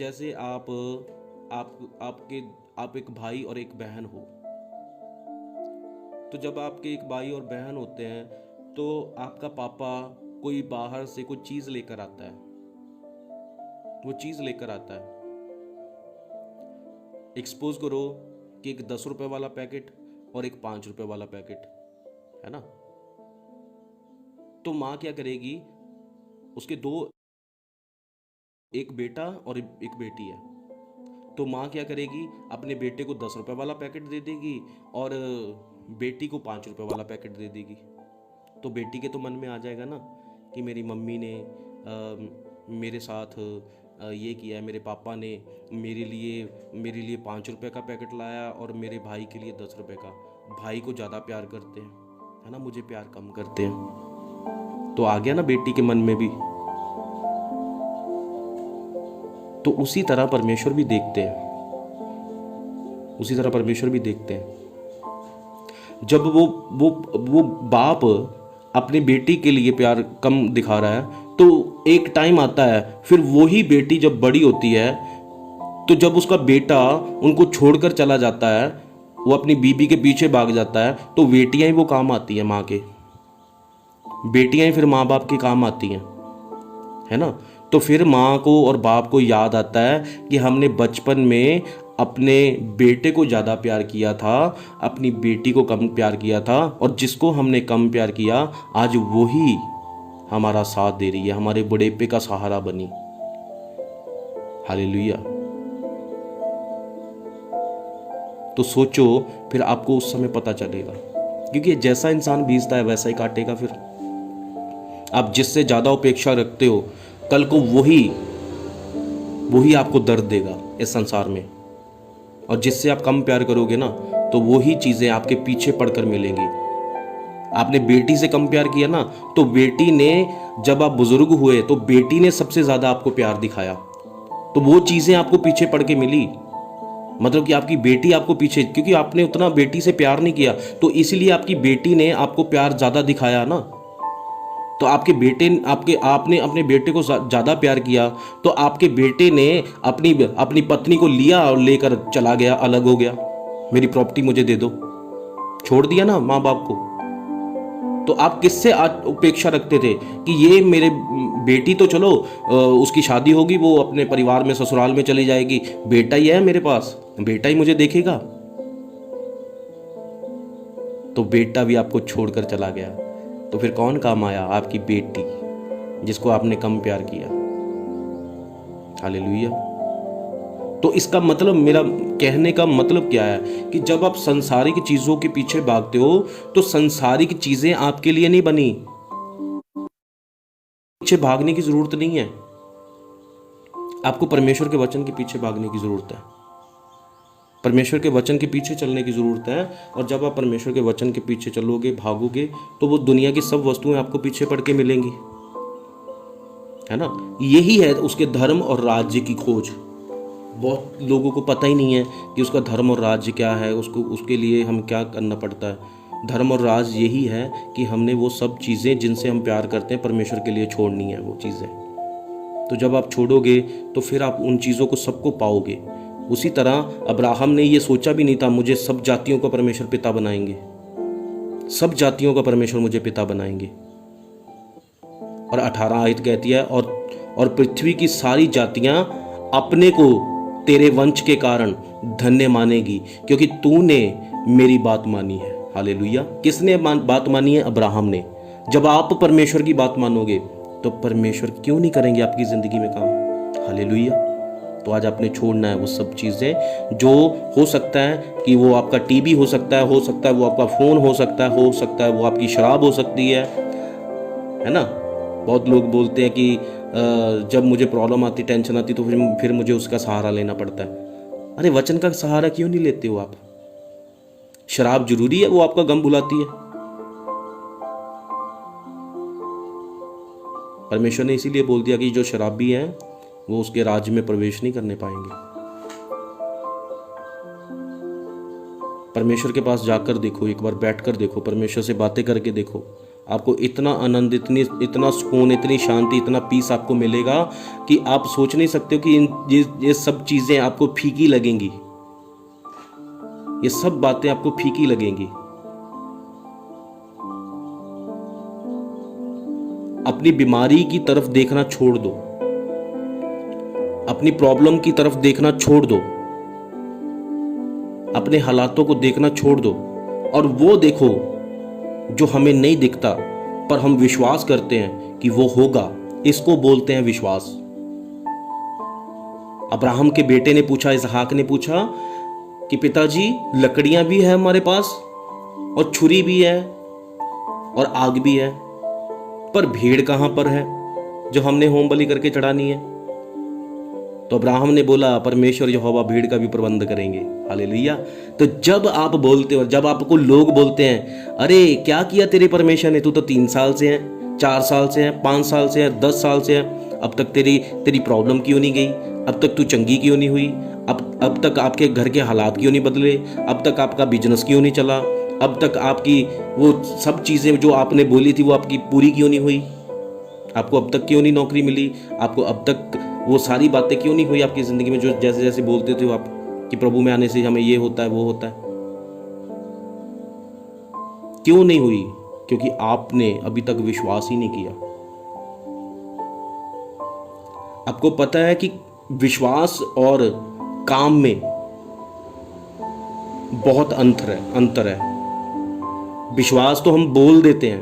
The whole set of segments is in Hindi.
जैसे आप एक भाई और एक बहन हो। तो जब आपके एक भाई और बहन होते हैं तो आपका पापा कोई बाहर से कोई चीज़ लेकर आता है, वो चीज़ लेकर आता है। एक्सपोज करो कि एक 10 रुपए वाला पैकेट और एक 5 रुपए वाला पैकेट है ना। तो माँ क्या करेगी, उसके दो, एक बेटा और एक बेटी है। तो माँ क्या करेगी, अपने बेटे को 10 रुपए वाला पैकेट दे देगी और बेटी को 5 रुपए वाला पैकेट दे देगी। तो बेटी के तो मन में आ जाएगा ना कि मेरी मम्मी ने मेरे साथ ये किया है, मेरे पापा ने मेरे लिए 5 रुपए का पैकेट लाया और मेरे भाई के लिए 10 रुपए का। भाई को ज़्यादा प्यार करते हैं, है ना, मुझे प्यार कम करते हैं। तो आ गया ना बेटी के मन में भी। तो उसी तरह परमेश्वर भी देखते हैं, उसी तरह परमेश्वर भी देखते हैं। जब वो बाप अपनी बेटी के लिए प्यार कम दिखा रहा है तो एक टाइम आता है, फिर वही बेटी जब बड़ी होती है तो जब उसका बेटा उनको छोड़कर चला जाता है, वो अपनी बीबी के पीछे भाग जाता है, तो बेटियां ही वो काम आती हैं, माँ के बेटियां ही फिर माँ बाप के काम आती हैं, है ना। तो फिर माँ को और बाप को याद आता है कि हमने बचपन में अपने बेटे को ज़्यादा प्यार किया था, अपनी बेटी को कम प्यार किया था, और जिसको हमने कम प्यार किया आज वही हमारा साथ दे रही है, हमारे बुढ़ेपे का सहारा बनी। हालेलुया। तो सोचो, फिर आपको उस समय पता चलेगा, क्योंकि जैसा इंसान बीजता है वैसा ही काटेगा। फिर आप जिससे ज़्यादा अपेक्षा रखते हो, कल को वही आपको दर्द देगा इस संसार में। और जिससे आप कम प्यार करोगे ना, तो वही चीज़ें आपके पीछे पड़कर मिलेंगी। आपने बेटी से कम प्यार किया ना, तो बेटी ने, जब आप बुजुर्ग हुए तो बेटी ने सबसे ज़्यादा आपको प्यार दिखाया, तो वो चीज़ें आपको पीछे पड़ के मिली। मतलब कि आपकी बेटी आपको पीछे, क्योंकि आपने उतना बेटी से प्यार नहीं किया, तो इसलिए आपकी बेटी ने आपको प्यार ज़्यादा दिखाया ना। तो आपने अपने बेटे को ज़्यादा प्यार किया, तो आपके बेटे ने अपनी पत्नी को लिया और लेकर चला गया, अलग हो गया, मेरी प्रॉपर्टी मुझे दे दो, छोड़ दिया ना माँ बाप को। तो आप किससे अपेक्षा रखते थे कि ये मेरे बेटी तो चलो उसकी शादी होगी, वो अपने परिवार में ससुराल में चली जाएगी, बेटा ही है मेरे पास, बेटा ही मुझे देखेगा। तो बेटा भी आपको छोड़कर चला गया, तो फिर कौन काम आया? आपकी बेटी, जिसको आपने कम प्यार किया। हालेलुया। तो इसका मतलब, मेरा कहने का मतलब क्या है कि जब आप संसारिक चीजों के पीछे भागते हो तो संसारिक चीजें आपके लिए नहीं बनी। पीछे भागने की जरूरत नहीं है, आपको परमेश्वर के वचन के पीछे भागने की जरूरत है, परमेश्वर के वचन के पीछे चलने की जरूरत है। और जब आप परमेश्वर के वचन के पीछे चलोगे, भागोगे, तो वो दुनिया की सब वस्तुएं आपको पीछे पड़ के मिलेंगी, है ना। यही है उसके धर्म और राज्य की खोज। बहुत लोगों को पता ही नहीं है कि उसका धर्म और राज्य क्या है, उसके लिए हम क्या करना पड़ता है। धर्म और राज यही है कि हमने वो सब चीज़ें जिनसे हम प्यार करते हैं परमेश्वर के लिए छोड़नी है वो चीज़ें। तो जब आप छोड़ोगे तो फिर आप उन चीज़ों को सबको पाओगे। उसी तरह अब्राहम ने ये सोचा भी नहीं था मुझे सब जातियों का परमेश्वर पिता बनाएंगे, सब जातियों का परमेश्वर मुझे पिता बनाएंगे। और 18 आयत कहती है, और पृथ्वी की सारी जातियां अपने को तेरे वंश के कारण धन्य मानेगी, क्योंकि तूने मेरी बात मानी है। हालेलुया। किसने बात मानी है? अब्राहम ने। जब आप परमेश्वर की बात मानोगे तो परमेश्वर क्यों नहीं करेंगे आपकी जिंदगी में काम? हालेलुया। तो आज आपने छोड़ना है वो सब चीज़ें, जो हो सकता है कि वो आपका टीवी हो सकता है वो आपका फ़ोन हो सकता है वो आपकी शराब हो सकती है ना। बहुत लोग बोलते हैं कि जब मुझे प्रॉब्लम आती, टेंशन आती, तो फिर मुझे उसका सहारा लेना पड़ता है। अरे वचन का सहारा क्यों नहीं लेते हो आप? शराब जरूरी है, वो आपका गम भुलाती है। परमेश्वर ने इसीलिए बोल दिया कि जो शराबी हैं वो उसके राज्य में प्रवेश नहीं करने पाएंगे। परमेश्वर के पास जाकर देखो, एक बार बैठकर देखो, परमेश्वर से बातें करके देखो, आपको इतना आनंद, इतना सुकून, इतनी शांति, इतना पीस आपको मिलेगा कि आप सोच नहीं सकते हो कि ये सब चीज़ें आपको फीकी लगेंगी, ये सब बातें आपको फीकी लगेंगी। अपनी बीमारी की तरफ देखना छोड़ दो, अपनी प्रॉब्लम की तरफ देखना छोड़ दो, अपने हालातों को देखना छोड़ दो और वो देखो जो हमें नहीं दिखता पर हम विश्वास करते हैं कि वो होगा। इसको बोलते हैं विश्वास। अब्राहम के बेटे ने पूछा, इसहाक ने पूछा कि पिताजी लकड़ियां भी है हमारे पास और छुरी भी है और आग भी है, पर भेड़ कहां पर है जो हमने होम बलि करके चढ़ानी है? तो अब्राहम ने बोला, परमेश्वर यहोवा भीड़ का भी प्रबंध करेंगे। हालेलुया। तो जब आप बोलते हो, जब आपको लोग बोलते हैं, अरे क्या किया तेरे परमेश्वर ने, तू तो 3 साल से है, 4 साल से है, 5 साल से है, 10 साल से है, अब तक तेरी प्रॉब्लम क्यों नहीं गई, अब तक तू चंगी क्यों नहीं हुई, अब तक आपके घर के हालात क्यों नहीं बदले, अब तक आपका बिजनेस क्यों नहीं चला, अब तक आपकी वो सब चीज़ें जो आपने बोली थी वो आपकी पूरी क्यों नहीं हुई, आपको अब तक क्यों नहीं नौकरी मिली, आपको अब तक वो सारी बातें क्यों नहीं हुई आपकी ज़िंदगी में जो जैसे जैसे बोलते थे आप कि प्रभु में आने से हमें ये होता है वो होता है, क्यों नहीं हुई? क्योंकि आपने अभी तक विश्वास ही नहीं किया। आपको पता है कि विश्वास और काम में बहुत अंतर है। विश्वास तो हम बोल देते हैं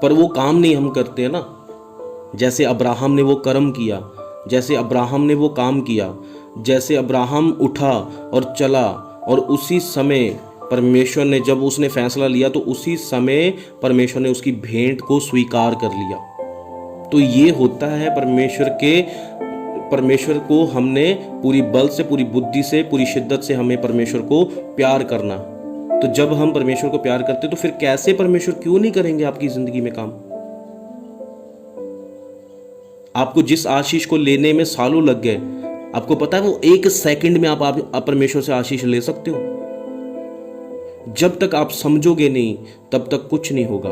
पर वो काम नहीं हम करते हैं ना। जैसे अब्राहम ने वो कर्म किया, जैसे अब्राहम ने वो काम किया, जैसे अब्राहम उठा और चला और उसी समय परमेश्वर ने, जब उसने फैसला लिया तो उसी समय परमेश्वर ने उसकी भेंट को स्वीकार कर लिया। तो ये होता है परमेश्वर को हमने पूरी बल से, पूरी बुद्धि से, पूरी शिद्दत से हमें परमेश्वर को प्यार करना। तो जब हम परमेश्वर को प्यार करते तो फिर कैसे परमेश्वर क्यों नहीं करेंगे आपकी जिंदगी में काम? आपको जिस आशीष को लेने में सालों लग गए, आपको पता है वो 1 सेकंड में आप परमेश्वर से आशीष ले सकते हो। जब तक आप समझोगे नहीं तब तक कुछ नहीं होगा।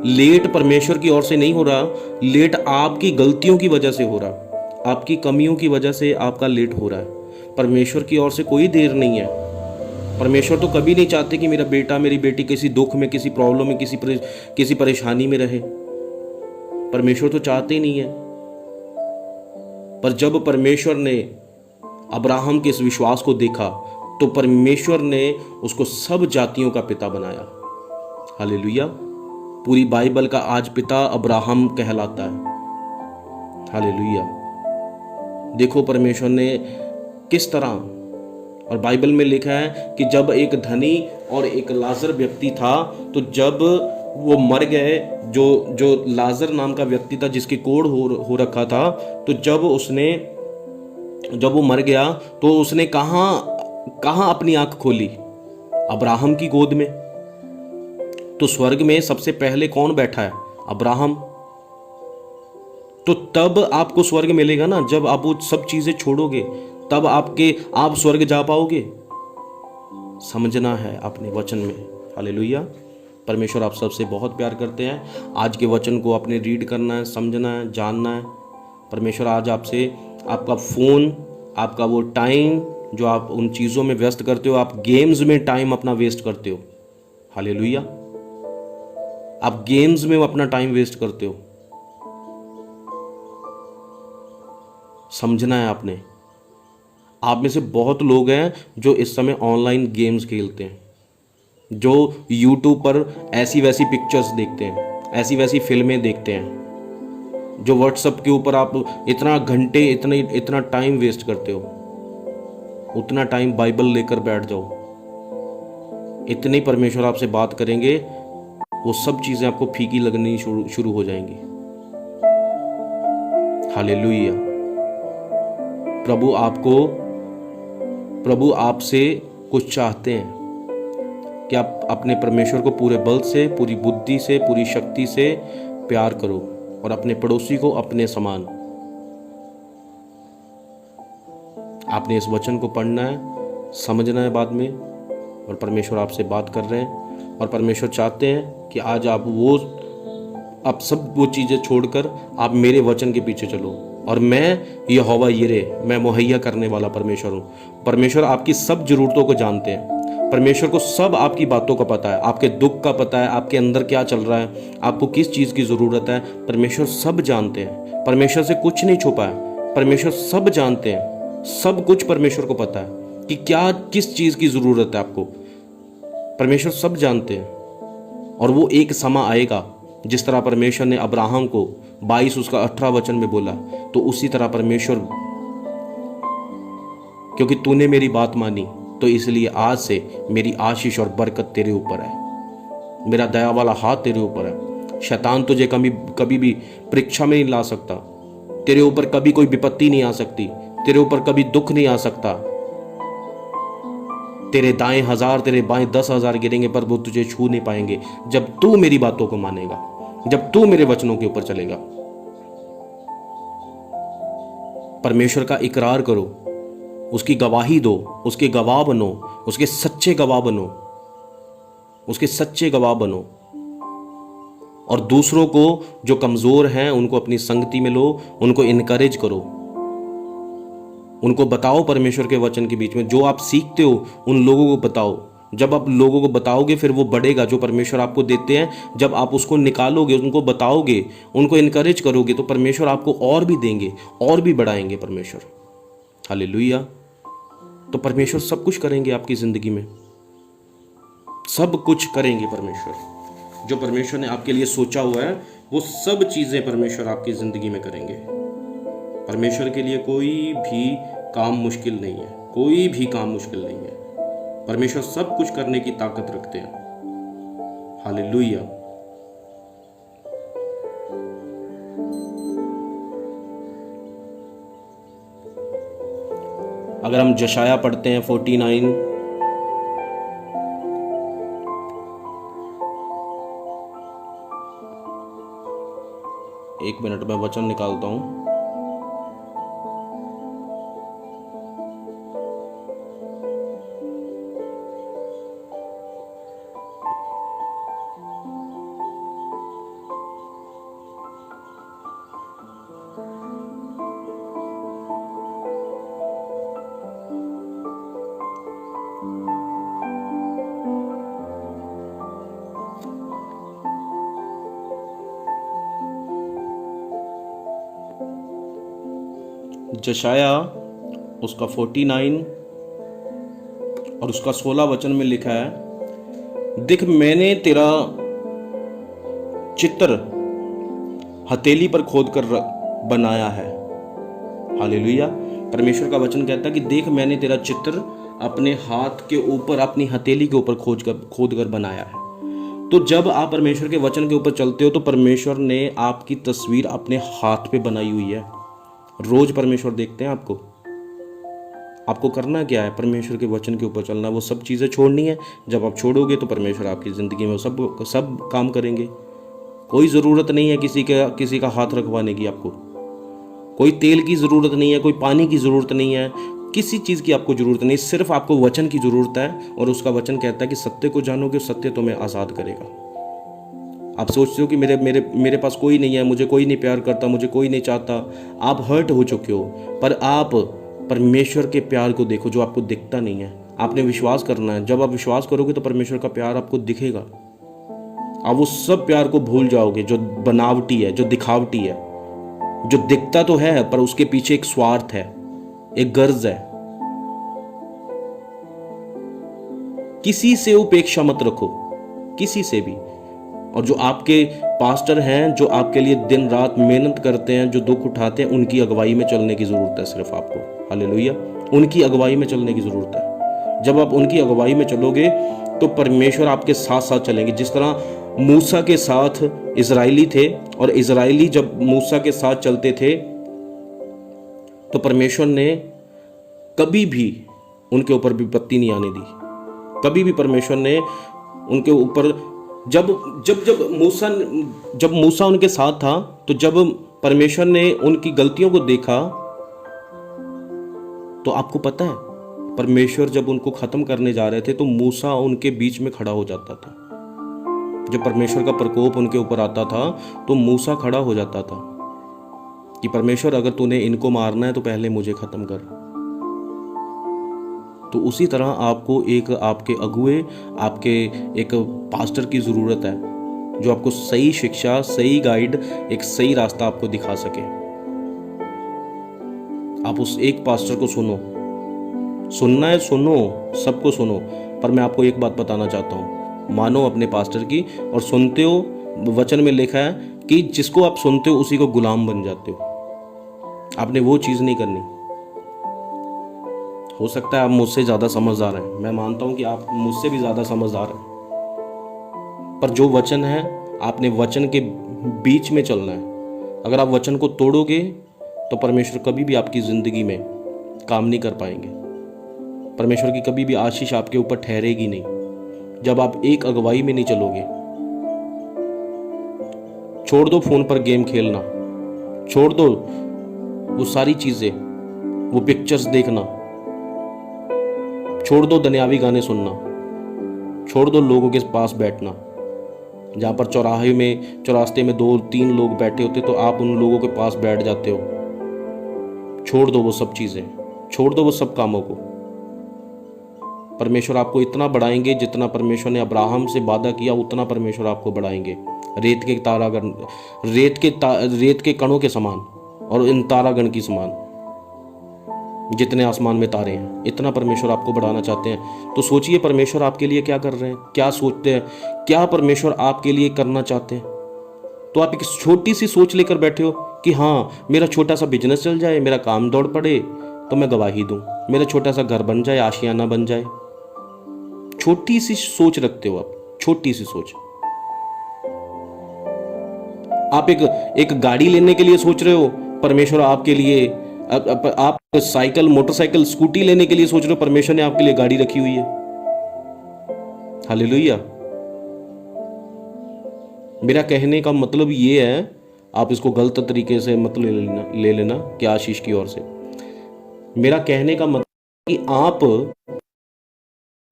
लेट परमेश्वर की ओर से नहीं हो रहा, लेट आपकी गलतियों की वजह से हो रहा, आपकी कमियों की वजह से आपका लेट हो रहा है। परमेश्वर की ओर से कोई देर नहीं है। परमेश्वर तो कभी नहीं चाहते कि मेरा बेटा, मेरी बेटी किसी दुख में, किसी प्रॉब्लम में, किसी परेशानी में रहे। परमेश्वर तो चाहते ही नहीं है। पर जब परमेश्वर ने अब्राहम के इस विश्वास को देखा तो परमेश्वर ने उसको सब जातियों का पिता बनाया। हालेलुया। पूरी बाइबल का आज पिता अब्राहम कहलाता है। हालेलुया। देखो परमेश्वर ने किस तरह, और बाइबल में लिखा है कि जब एक धनी और एक लाजर व्यक्ति था, तो जब वो मर गए, जो लाजर नाम का व्यक्ति था जिसकी कोढ़ हो रखा था, तो जब वो मर गया तो उसने कहाँ अपनी आंख खोली? अब्राहम की गोद में। तो स्वर्ग में सबसे पहले कौन बैठा है? अब्राहम। तो तब आपको स्वर्ग मिलेगा ना, जब आप वो सब चीजें छोड़ोगे तब आप स्वर्ग जा पाओगे। समझना है अपने वचन में। हालेलुया। परमेश्वर आप सबसे बहुत प्यार करते हैं। आज के वचन को आपने रीड करना है, समझना है, जानना है। परमेश्वर आज आपसे, आपका फ़ोन, आपका वो टाइम जो आप उन चीज़ों में व्यस्त करते हो, आप गेम्स में टाइम अपना वेस्ट करते हो। हालेलुया। आप गेम्स में अपना टाइम वेस्ट करते हो। समझना है आपने। आप में से बहुत लोग हैं जो इस समय ऑनलाइन गेम्स खेलते हैं, जो YouTube पर ऐसी वैसी पिक्चर्स देखते हैं, ऐसी वैसी फिल्में देखते हैं, जो WhatsApp के ऊपर आप इतना घंटे, इतना टाइम वेस्ट करते हो। उतना टाइम बाइबल लेकर बैठ जाओ। इतने परमेश्वर आपसे बात करेंगे, वो सब चीज़ें आपको फीकी लगनी शुरू हो जाएंगी। हालेलुया। प्रभु आपसे कुछ चाहते हैं कि आप अपने परमेश्वर को पूरे बल से, पूरी बुद्धि से, पूरी शक्ति से प्यार करो और अपने पड़ोसी को अपने समान। आपने इस वचन को पढ़ना है, समझना है बाद में, और परमेश्वर आपसे बात कर रहे हैं और परमेश्वर चाहते हैं कि आज आप सब वो चीज़ें छोड़कर आप मेरे वचन के पीछे चलो। और मैं यहोवा यिरे, मैं मुहैया करने वाला परमेश्वर हूँ। परमेश्वर आपकी सब ज़रूरतों को जानते हैं। परमेश्वर को सब आपकी बातों का पता है, आपके दुख का पता है, आपके अंदर क्या चल रहा है, आपको किस चीज़ की ज़रूरत है। परमेश्वर सब जानते हैं। परमेश्वर से कुछ नहीं छुपा है। परमेश्वर सब जानते हैं। सब कुछ परमेश्वर को पता है कि क्या किस चीज़ की ज़रूरत है आपको। परमेश्वर सब जानते हैं। और वो एक समय आएगा जिस तरह परमेश्वर ने अब्राहम को 22 उसका 18 वचन में बोला, तो उसी तरह परमेश्वर, क्योंकि तूने मेरी बात मानी तो इसलिए आज से मेरी आशीष और बरकत तेरे ऊपर है। मेरा दया वाला हाथ तेरे ऊपर है। शैतान तुझे कभी भी परीक्षा में नहीं ला सकता। तेरे ऊपर कभी कोई विपत्ति नहीं आ सकती। तेरे ऊपर कभी दुख नहीं आ सकता। तेरे दाएं 1000 तेरे बाएं 10,000 गिरेंगे पर वो तुझे छू नहीं पाएंगे जब तू मेरी बातों को मानेगा, जब तू मेरे वचनों के ऊपर चलेगा। परमेश्वर का इकरार करो, उसकी गवाही दो, उसके गवाह बनो, उसके सच्चे गवाह बनो, उसके सच्चे गवाह बनो। और दूसरों को जो कमजोर हैं उनको अपनी संगति में लो, उनको इनकरेज करो, उनको बताओ परमेश्वर के वचन के बीच में। जो आप सीखते हो उन लोगों को बताओ। जब आप लोगों को बताओगे फिर वो बढ़ेगा। जो परमेश्वर आपको देते हैं जब आप उसको निकालोगे, उनको बताओगे, उनको इनकरेज करोगे, तो परमेश्वर आपको और भी देंगे, और भी बढ़ाएंगे परमेश्वर। हालेलुया। तो परमेश्वर सब कुछ करेंगे आपकी जिंदगी में, सब कुछ करेंगे परमेश्वर। जो परमेश्वर ने आपके लिए सोचा हुआ है वो सब चीजें परमेश्वर आपकी जिंदगी में करेंगे। परमेश्वर के लिए कोई भी काम मुश्किल नहीं है, कोई भी काम मुश्किल नहीं है। परमेश्वर सब कुछ करने की ताकत रखते हैं। हालेलुया। अगर हम जशाया पढ़ते हैं 49, एक मिनट में वचन निकालता हूं। जशाया उसका 49 और उसका 16 वचन में लिखा है, देख मैंने तेरा चित्र हथेली पर खोद कर बनाया है। हालेलुया। परमेश्वर का वचन कहता है कि देख मैंने तेरा चित्र अपने हाथ के ऊपर, अपनी हथेली के ऊपर खोद कर बनाया है। तो जब आप परमेश्वर के वचन के ऊपर चलते हो तो परमेश्वर ने आपकी तस्वीर अपने हाथ पे बनाई हुई है। रोज परमेश्वर देखते हैं आपको। आपको करना क्या है? परमेश्वर के वचन के ऊपर चलना, वो सब चीज़ें छोड़नी है। जब आप छोड़ोगे तो परमेश्वर आपकी ज़िंदगी में सब काम करेंगे। कोई ज़रूरत नहीं है किसी का हाथ रखवाने की। आपको कोई तेल की ज़रूरत नहीं है, कोई पानी की ज़रूरत नहीं है, किसी चीज़ की आपको ज़रूरत नहीं, सिर्फ आपको वचन की ज़रूरत है। और उसका वचन कहता है कि सत्य को जानोगे, सत्य तुम्हें आज़ाद करेगा। आप सोचते हो कि मेरे पास कोई नहीं है, मुझे कोई नहीं प्यार करता, मुझे कोई नहीं चाहता। आप हर्ट हो चुके हो, पर आप परमेश्वर के प्यार को देखो जो आपको दिखता नहीं है। आपने विश्वास करना है। जब आप विश्वास करोगे तो परमेश्वर का प्यार आपको दिखेगा। आप उस सब प्यार को भूल जाओगे जो बनावटी है, जो दिखावटी है, जो दिखता तो है पर उसके पीछे एक स्वार्थ है, एक गर्ज है। किसी से उपेक्षा मत रखो, किसी से भी। और जो आपके पास्टर हैं, जो आपके लिए दिन रात मेहनत करते हैं, जो दुख उठाते हैं, उनकी अगुवाई में चलने की ज़रूरत है सिर्फ आपको। हालेलुया। उनकी अगुवाई में चलने की ज़रूरत है। जब आप उनकी अगुवाई में चलोगे तो परमेश्वर आपके साथ साथ चलेंगे। जिस तरह मूसा के साथ इजरायली थे, और इजरायली जब मूसा के साथ चलते थे तो परमेश्वर ने कभी भी उनके ऊपर विपत्ति नहीं आने दी। कभी भी परमेश्वर ने उनके ऊपर, जब मूसा उनके साथ था, तो जब परमेश्वर ने उनकी गलतियों को देखा तो आपको पता है परमेश्वर जब उनको खत्म करने जा रहे थे तो मूसा उनके बीच में खड़ा हो जाता था। जब परमेश्वर का प्रकोप उनके ऊपर आता था तो मूसा खड़ा हो जाता था कि परमेश्वर अगर तूने इनको मारना है तो पहले मुझे खत्म कर। तो उसी तरह आपको एक आपके अगुए, आपके एक पास्टर की ज़रूरत है जो आपको सही शिक्षा, सही गाइड, एक सही रास्ता आपको दिखा सके। आप उस एक पास्टर को सुनो, सुनना है सुनो, सबको सुनो, पर मैं आपको एक बात बताना चाहता हूँ, मानो अपने पास्टर की। और सुनते हो, वचन में लिखा है कि जिसको आप सुनते हो उसी को गुलाम बन जाते हो। आपने वो चीज़ नहीं करनी। हो सकता है आप मुझसे ज़्यादा समझदार हैं, मैं मानता हूँ कि आप मुझसे भी ज़्यादा समझदार हैं, पर जो वचन है आपने वचन के बीच में चलना है। अगर आप वचन को तोड़ोगे तो परमेश्वर कभी भी आपकी ज़िंदगी में काम नहीं कर पाएंगे। परमेश्वर की कभी भी आशीष आपके ऊपर ठहरेगी नहीं जब आप एक अगुवाई में नहीं चलोगे। छोड़ दो फ़ोन पर गेम खेलना, छोड़ दो वो सारी चीज़ें, वो पिक्चर्स देखना, छोड़ दो दुनियावी गाने सुनना, छोड़ दो लोगों के पास बैठना। जहाँ पर चौरास्ते में 2-3 लोग बैठे होते तो आप उन लोगों के पास बैठ जाते हो। छोड़ दो वो सब चीज़ें, छोड़ दो वो सब कामों को। परमेश्वर आपको इतना बढ़ाएंगे जितना परमेश्वर ने अब्राहम से वादा किया, उतना परमेश्वर आपको बढ़ाएंगे। रेत के कणों के समान और इन तारागण की समान, जितने आसमान में तारे हैं, इतना परमेश्वर आपको बढ़ाना चाहते हैं। तो सोचिए परमेश्वर आपके लिए क्या कर रहे हैं, क्या सोचते हैं, क्या परमेश्वर आपके लिए करना चाहते हैं। तो आप एक छोटी सी सोच लेकर बैठे हो कि हाँ मेरा छोटा सा बिजनेस चल जाए, मेरा काम दौड़ पड़े तो मैं गवाही दूं, मेरा छोटा सा घर बन जाए, आशियाना बन जाए। छोटी सी सोच रखते हो आप, छोटी सी सोच। आप एक गाड़ी लेने के लिए सोच रहे हो, परमेश्वर आपके लिए आप साइकिल, मोटरसाइकिल, स्कूटी लेने के लिए सोच रहे हो, परमेश्वर ने आपके लिए गाड़ी रखी हुई है। हालेलुया। मेरा कहने का मतलब ये है, आप इसको गलत तरीके से मत ले लेना कि आशीष की ओर से। मेरा कहने का मतलब कि आप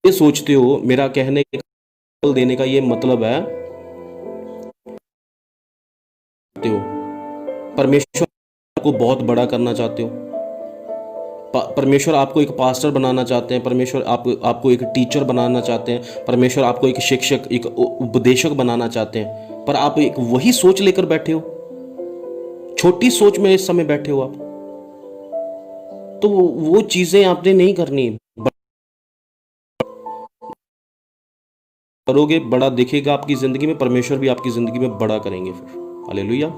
ये सोचते हो, मेरा कहने का देने का ये मतलब है, परमेश्वर को बहुत बड़ा करना चाहते हो, परमेश्वर आपको एक पास्टर बनाना चाहते हैं, परमेश्वर आपको एक टीचर बनाना चाहते हैं, परमेश्वर आपको एक शिक्षक, एक उपदेशक बनाना चाहते हैं, पर आप एक वही सोच लेकर बैठे हो, छोटी सोच में इस समय बैठे हो आप। तो वो चीजें आपने नहीं करनी। करोगे बड़ा दिखेगा आपकी जिंदगी में, परमेश्वर भी आपकी जिंदगी में बड़ा करेंगे फिर। हालेलुया।